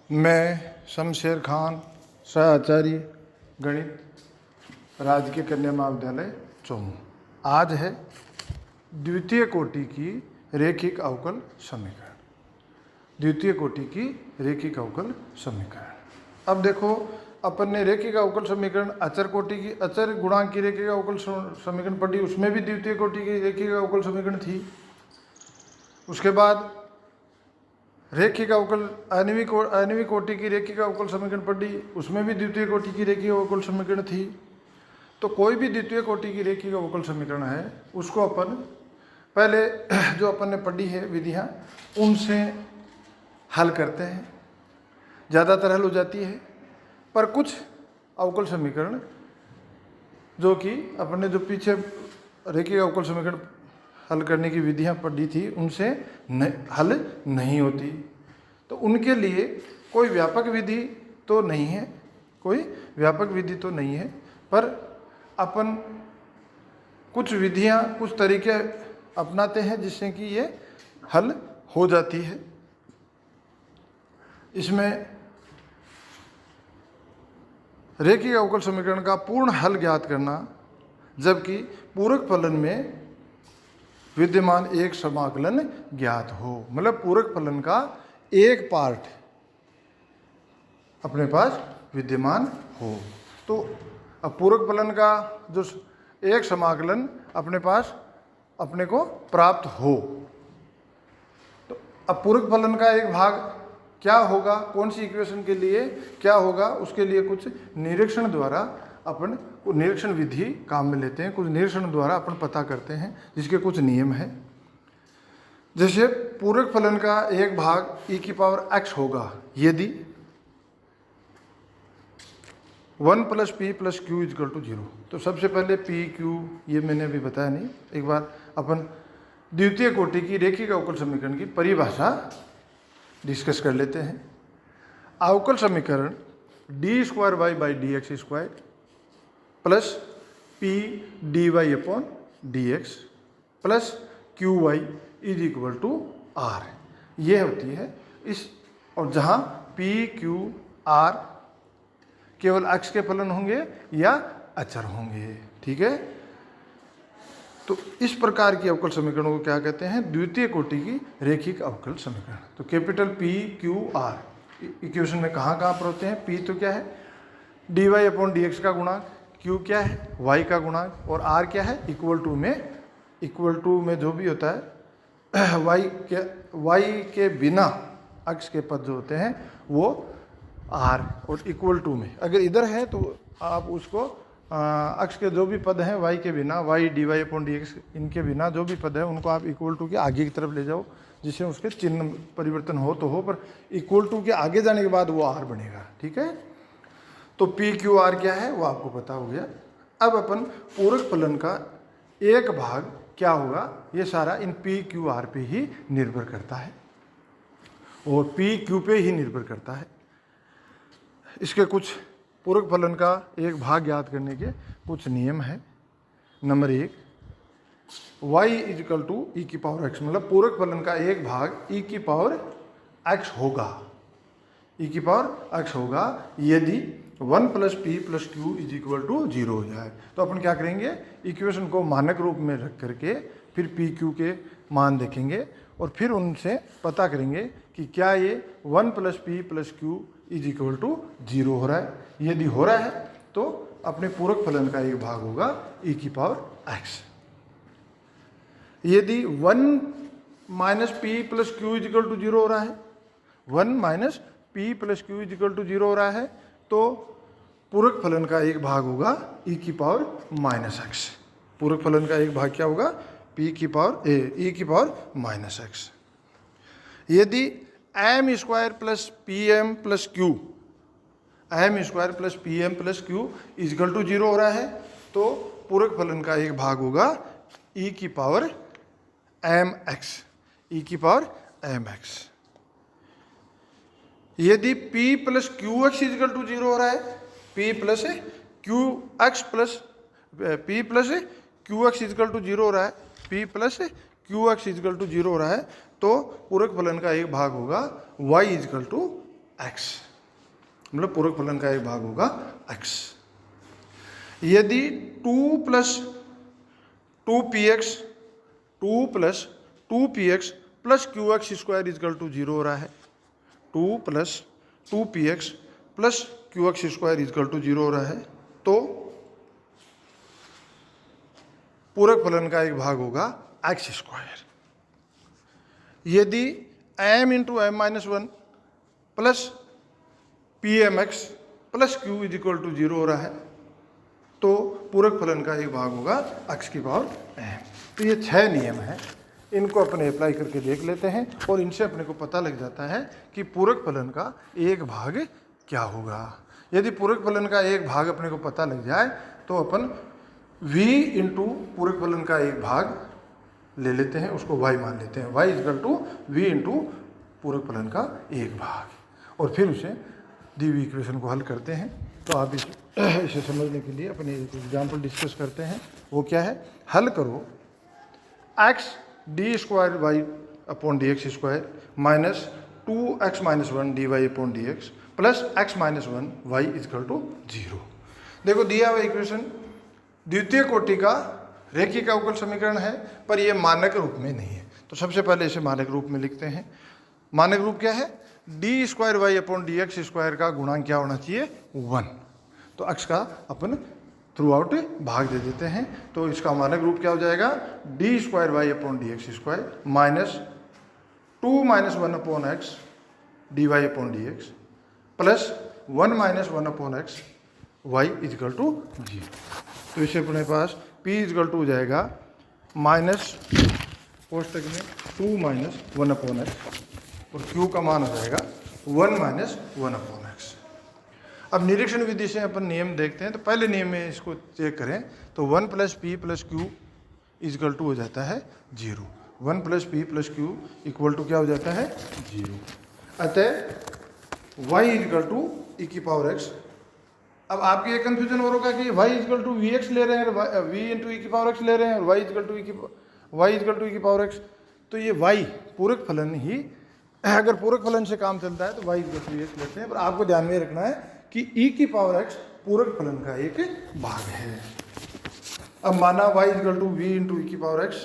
मैं शमशेर खान, सह आचार्य गणित, राजकीय कन्या महाविद्यालय चौमू। आज है द्वितीय कोटि की रैखिक अवकल समीकरण। द्वितीय कोटि की रैखिक अवकल समीकरण। अब देखो, अपन ने रैखिक अवकल समीकरण अचर कोटि की, अचर गुणांक की रैखिक अवकल समीकरण पढ़ी, उसमें भी द्वितीय कोटि की रैखिक अवकल समीकरण थी। उसके बाद रैखिक अवकल आणविक कोटि की रैखिक अवकल समीकरण पढ़ी, उसमें भी द्वितीय कोटि की रैखिक अवकल समीकरण थी। तो कोई भी द्वितीय कोटि की रैखिक अवकल समीकरण है, उसको अपन पहले जो अपन ने पढ़ी है विधियां, उनसे हल करते हैं। ज़्यादातर हल हो जाती है, पर कुछ अवकल समीकरण जो कि अपन ने जो पीछे रैखिक अवकल समीकरण हल करने की विधियां पढ़ी थी, उनसे हल नहीं होती। तो उनके लिए कोई व्यापक विधि तो नहीं है, कोई व्यापक विधि तो नहीं है, पर अपन कुछ विधियां, कुछ तरीके अपनाते हैं जिससे कि ये हल हो जाती है। इसमें रैखिक अवकल समीकरण का पूर्ण हल ज्ञात करना, जबकि पूरक फलन में विद्यमान एक समाकलन ज्ञात हो। मतलब पूरक फलन का एक पार्ट अपने पास विद्यमान हो। तो अब पूरक फलन का जो एक समाकलन अपने पास अपने को प्राप्त हो, तो अब पूरक फलन का एक भाग क्या होगा, कौन सी इक्वेशन के लिए क्या होगा, उसके लिए कुछ निरीक्षण द्वारा अपन निरीक्षण विधि काम में लेते हैं। कुछ निरीक्षण द्वारा अपन पता करते हैं, जिसके कुछ नियम हैं। जैसे पूरक फलन का एक भाग e की पावर x होगा यदि 1 + p + q = 0। तो सबसे पहले p q ये मैंने अभी बताया नहीं, एक बार अपन द्वितीय कोटि की रैखिक अवकल समीकरण की परिभाषा डिस्कस कर लेते हैं। अवकल समीकरण d² + p dy/dx + qy = r, ये होती है इस। और जहाँ p q r केवल x के फलन होंगे या अचर होंगे, ठीक है। तो इस प्रकार की अवकल समीकरणों को क्या कहते हैं? द्वितीय कोटि की रैखिक अवकल समीकरण। तो capital P Q R equation में कहाँ पर होते हैं? P तो क्या है? dy/dx का गुणांक, Q क्या है? y का गुणांक, और R क्या है? इक्वल टू में जो भी होता है y के बिना अक्ष के पद जो होते हैं वो R, और इक्वल टू में अगर इधर है तो आप उसको अक्ष के जो भी पद हैं y के बिना, y dy/dx इनके बिना जो भी पद है उनको आप इक्वल टू के आगे की तरफ ले जाओ, जिससे उसके चिन्ह परिवर्तन हो तो हो, पर इक्वल टू के आगे जाने के बाद वो r बनेगा, ठीक है। तो p q r क्या है वो आपको पता हो गया। अब अपन पूरक फलन का एक भाग क्या होगा, ये सारा इन p q r पे ही निर्भर करता है, और p q पे ही निर्भर करता है। इसके कुछ पूरक फलन का एक भाग ज्ञात करने के कुछ नियम हैं। नंबर 1, y = e⁻x, मतलब पूरक फलन का एक भाग e⁻x होगा, e⁻x होगा यदि 1 + p + q = 0 हो जाए। तो अपन क्या करेंगे, इक्वेशन को मानक रूप में रख करके फिर p q के मान देखेंगे और फिर उनसे पता करेंगे कि क्या ये 1 + p + q = 0 हो रहा है। यदि हो रहा है तो अपने पूरक फलन का एक भाग होगा e⁻x। यदि 1 - p + q = 0 हो रहा है, 1 - p + q = 0 हो रहा है, तो पूरक फलन का एक भाग होगा e⁻x। पूरक फलन का एक भाग क्या होगा? e⁻x। यदि m² + pm + q = 0 हो रहा है, तो पूरक फलन का एक भाग होगा e⁻mx। यदि p + qx = 0 हो रहा है, p + qx = 0 हो रहा है, p + qx = 0 हो रहा है, तो पूरक फलन का एक भाग होगा y = x, मतलब पूरक फलन का एक भाग होगा x। यदि 2 plus 2px plus qx square is equal to 0 हो रहा है, 2 plus 2px plus qx square is equal to 0 हो रहा है, तो पूरक फलन का एक भाग होगा x स्क्वायर। यदि m into m minus 1 plus pmx plus q is equal to 0 हो रहा है, तो पूरक फलन का एक भाग होगा x की पावर m। तो ये 6 नियम हैं, इनको अपने अप्लाई करके देख लेते हैं और इनसे अपने को पता लग जाता है कि पूरक फलन का एक भाग क्या होगा। यदि पूरक फलन का एक भाग अपने को पता लग जाए तो अपन v इंटू पूरक फलन का एक भाग ले लेते हैं, उसको y मान लेते हैं, y is equal to v into पूरक फलन का एक भाग, और फिर उसे दी हुई इक्वेशन को हल करते हैं। तो आप इसे समझने के लिए अपने एक एग्जाम्पल डिस्कस करते हैं। वो क्या है, हल करो x D square Y upon D x square minus 2x minus 1 D Y upon D x plus x minus 1 Y is equal to 0। देखो दिया हुआ इक्वेशन द्वितीय कोटि का रेखिक अवकल समीकरण है, पर यह मानक रूप में नहीं है। तो सबसे पहले इसे मानक रूप में लिखते हैं। मानक रूप क्या है, D square Y upon D x square का गुणांक क्या होना चाहिए, 1। तो x का अपन थ्रू आउट भाग दे देते हैं। तो इसका मानक रूप क्या हो जाएगा, D square Y upon D x square minus 2 minus 1 upon x D Y upon D x plus 1 minus 1 upon X Y is equal to 0। तो इसे अपने पास p इजकल टू हो जाएगा माइनस कोष्टक में 2 माइनस 1 अपॉन एक्स और q का मान हो जाएगा 1 माइनस 1 अपॉन एक्स। अब निरीक्षण विधि से अपन नियम देखते हैं। तो पहले नियम में इसको चेक करें तो 1 plus P plus Q is equal to हो जाता है 0। 1 plus P plus Q equal to क्या हो जाता है 0। अतः y इजकल टू ई की पावर x। अब आपके ये कन्फ्यूजन और होगा कि y is equal to we X ले रहे हैं, v इंटू ई की पावर x ले रहे हैं, और y इजकल टू ई की पावर x। तो ये y पूरक फलन ही, अगर पूरक फलन से काम चलता है तो y इजकल टू x लेते हैं, पर आपको ध्यान में रखना है कि e की पावर x पूरक फलन का एक भाग है। अब माना y is equal to v into e की पावर x,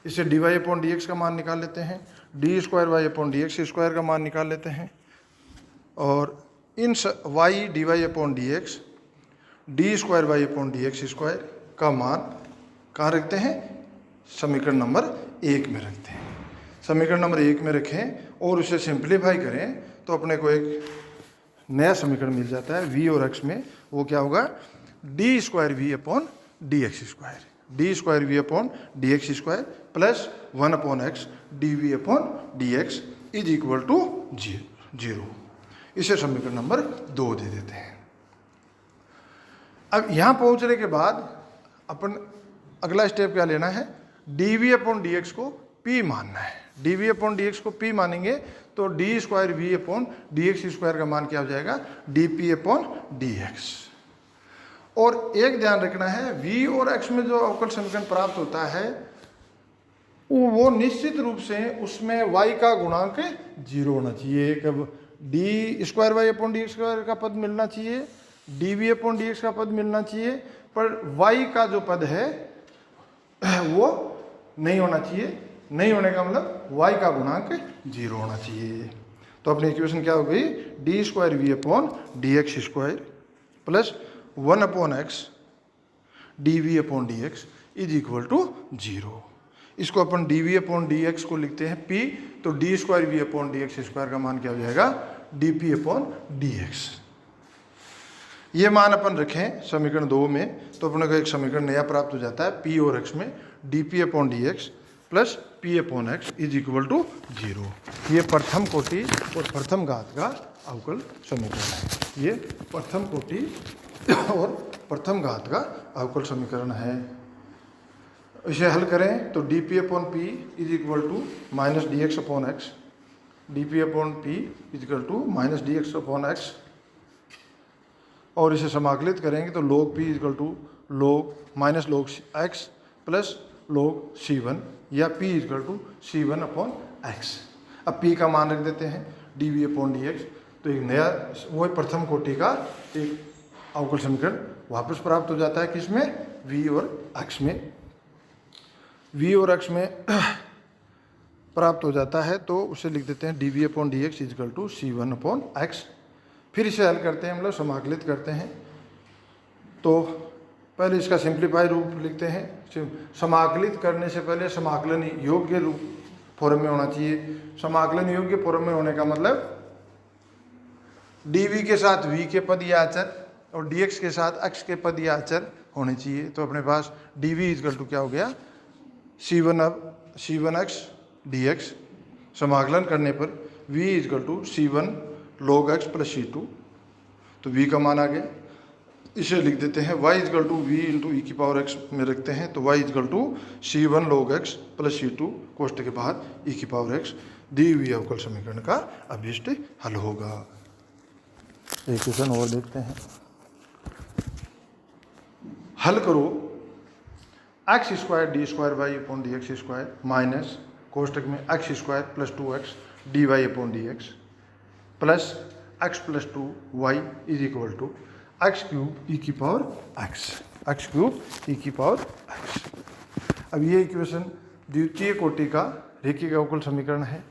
इसे d Y upon D x का मान निकाल लेते हैं, D square Y upon D x square का मान निकाल लेते हैं, और इन y D Y upon D x D square Y upon D x square का मान कहाँ रखते हैं, समीकरण नंबर 1 में रखते हैं। समीकरण नंबर 1 में रखें और उसे सिंप्लीफाई करें तो अपने को एक नया समीकरण मिल जाता है v और x में। वो क्या होगा, D square we upon D x square, D square we upon D x square plus 1 upon x D we upon D x is equal to 0। इसे समीकरण नंबर 2 दे देते हैं। अब यहाँ पहुँचने के बाद अपन अगला स्टेप क्या लेना है, D we upon D x को p मानना है। D we upon D x को p मानेंगे तो D square we upon D x square का मान क्या हो जाएगा, D P upon D X. और एक ध्यान रखना है, v और x में जो अवकल समीकरण प्राप्त होता है वो निश्चित रूप से उसमें y का गुणांक 0 होना चाहिए। कब D square Y upon D x square का पद मिलना चाहिए, D we upon D x का पद मिलना चाहिए, पर y का जो पद है वो नहीं होना चाहिए। नहीं होने का मतलब y का गुणांक 0 होना चाहिए। तो अपनी इक्वेशन क्या हो गई, d square we upon D x square plus 1 upon x D we upon D x is equal to 0। इसको अपन d we upon D x को लिखते हैं p, तो D square we upon D x square का मान क्या हो जाएगा, D P upon D x. ये मान अपन रखें समीकरण 2 में तो अपने को एक समीकरण नया प्राप्त हो जाता है, p और x में D P upon D x plus P upon X is equal to 0। ये प्रथम कोटि और प्रथम घात का अवकल समीकरण है। ये प्रथम कोटि और प्रथम घात का अवकल समीकरण है। इसे हल करें तो D P upon P is equal to minus D X upon x, D P upon P is equal to minus D X upon X, और इसे समाकलित करेंगे तो log p equal to log minus log x plus log c1 या p equal to c1 upon x। अब p का मान रख देते हैं, D we upon D X. तो एक नया वो प्रथम कोटि का एक अवकल समीकरण वापस प्राप्त हो जाता है, किसमें, v और x में। v और x में प्राप्त हो जाता है तो उसे लिख देते हैं D we upon D x is equal to C one upon X. फिर इसे हल करते हैं, हम लोग समाकलित करते हैं। तो पहले इसका सिंप्लीफाई रूप लिखते हैं। समाकलित करने से पहले समाकलन योग्य रूप फॉर्म में होना चाहिए। समाकलन योग्य फॉर्म में होने का मतलब dv के साथ v के पद या अचर और dx के साथ x के पद या अचर होने चाहिए। तो अपने पास dv इजकल टू क्या हो गया, c1x dx। समाकलन करने पर v is equal to c1 log x plus c2। तो v का मान आ गया, इसे लिख देते हैं y is equal to v into e की पावर x में रखते हैं। तो y is equal to c1 log x plus c2 कोष्ठक के बाहर e की पावर x दी हुई अवकल समीकरण का अभीष्ट हल होगा। एक क्वेश्चन और देखते हैं। हल करो x square D square Y upon D x square minus कोष्ठक में x square plus 2x d Y upon D x plus x plus 2y is equal to x cube e की पावर एक्स क्यूब ई की power x. अब ये equation द्वितीय कोटि का रेखीय अवकल समीकरण है,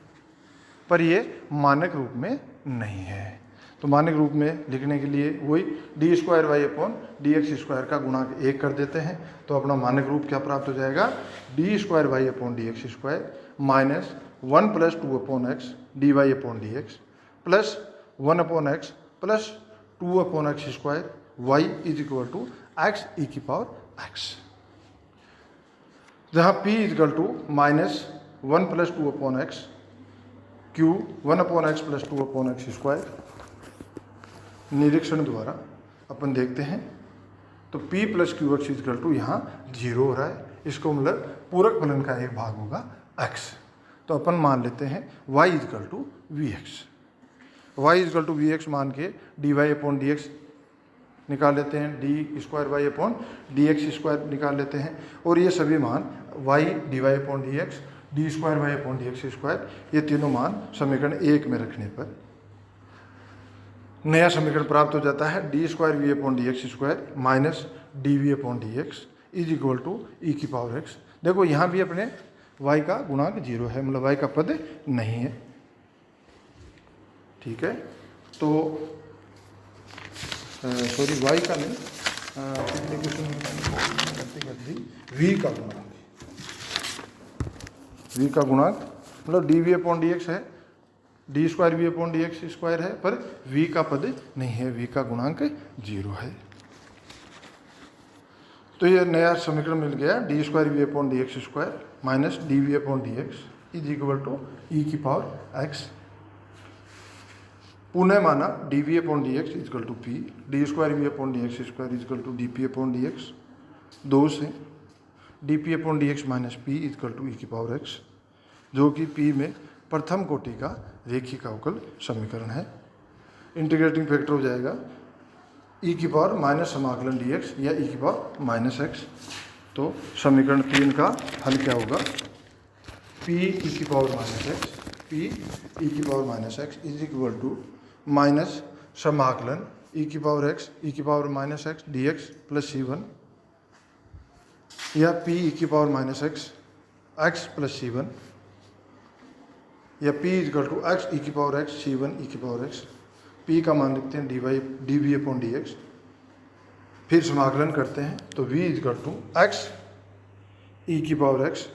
पर ये मानक रूप में नहीं है। तो मानक रूप में लिखने के लिए वही D square Y upon D x square का गुणांक 1 कर देते हैं। तो अपना मानक रूप क्या प्राप्त हो जाएगा, D square Y upon D x square minus 1 plus 2 upon x D Y upon D x plus 1 upon x plus 2 upon x square y is equal to x ई की पावर एक्स, जहाँ p is equal to minus 1 plus 2 upon x q 1 upon x plus 2 upon x square. निरीक्षण द्वारा अपन देखते हैं तो p plus q x is equal to यहाँ 0 हो रहा है, इसको मतलब पूरक फलन का एक भाग होगा x। तो अपन मान लेते हैं y is equal to we X. Y is equal to we X मान के D Y upon D X निकाल लेते हैं, D square Y upon D x square निकाल लेते हैं। और ये सभी मान Y D Y upon D x D square Y upon D x square, ये तीनों मान समीकरण 1 में रखने पर नया समीकरण प्राप्त हो जाता है D square we upon D x square minus d we upon D x is equal to e की पावर एक्स। देखो यहाँ भी अपने y का गुणांक 0 है, मतलब y का पद नहीं है, ठीक है। तो सॉरी y का नहीं, v का गुणांक, v का गुणांक मतलब d we upon D x है, D square we upon D x square है, पर v का पद नहीं है, v का गुणांक 0 है। तो ये नया समीकरण मिल गया d square we upon D x square minus d we upon D x is equal to e की पावर एक्स। पुनः माना d we upon D x is equal to p, d square we upon D x square is equal to d P upon D x. दो से d P upon D x minus p is equal to e की power x, जो कि P में प्रथम कोटि का रेखीय अवकल समीकरण है। इंटीग्रेटिंग फैक्टर हो जाएगा ई की पावर माइनस समाकलन डी एक्स या ई की पावर माइनस एक्स। तो समीकरण 3 का हल क्या होगा, पी ई की power minus x, p e की power minus x is equal to minus समाकलन ई की पावर एक्स ई की power minus x d x plus c1 या पी ई की power minus x x plus c1 या p is equal to x ई की power x c1 ई की power x. p का मान लिखते हैं D we upon D X, फिर समाकलन करते हैं तो v इजकल टू एक्स ई की पावर एक्स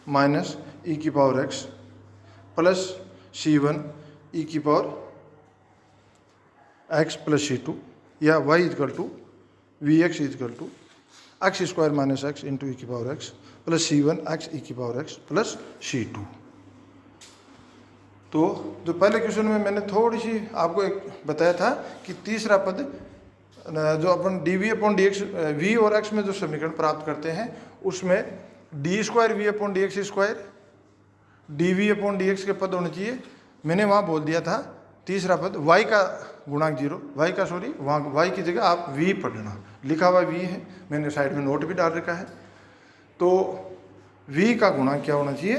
माइनस ई की पावर एक्स प्लस c1 ई की पावर एक्स प्लस c2 या y is equal to we x is equal to x square minus x into e की power x plus c1 x ई की power x plus c2। तो जो पहले question में मैंने थोड़ी सी आपको एक बताया था कि तीसरा पद जो अपन d we upon D x v और एक्स में जो समीकरण प्राप्त करते हैं उसमें d square we upon D x square d we upon D x के पद होने चाहिए। मैंने वहाँ बोल दिया था तीसरा पद y का गुणांक 0, y का सॉरी वहाँ y की जगह आप v पढ़ना, लिखा हुआ v है, मैंने साइड में नोट भी डाल रखा है। तो v का गुणांक क्या होना चाहिए,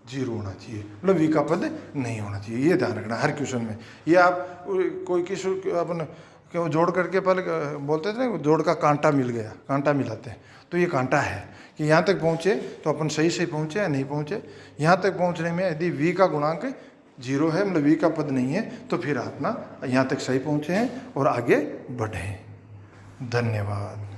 जीरो होना चाहिए, मतलब वी का पद नहीं होना चाहिए। ये ध्यान रखना हर क्वेश्चन में। ये आप कोई किसी अपन क्यों जोड़ करके पहले बोलते थे ना, जोड़ का कांटा मिल गया, कांटा मिलाते हैं, तो ये कांटा है कि यहाँ तक पहुँचे तो अपन सही से पहुँचे या नहीं पहुँचे। यहाँ तक पहुँचने में यदि वी का गुणांक जीरो है, मतलब वी का पद नहीं है, तो फिर अपना यहाँ तक सही पहुँचे हैं और आगे बढ़े। धन्यवाद।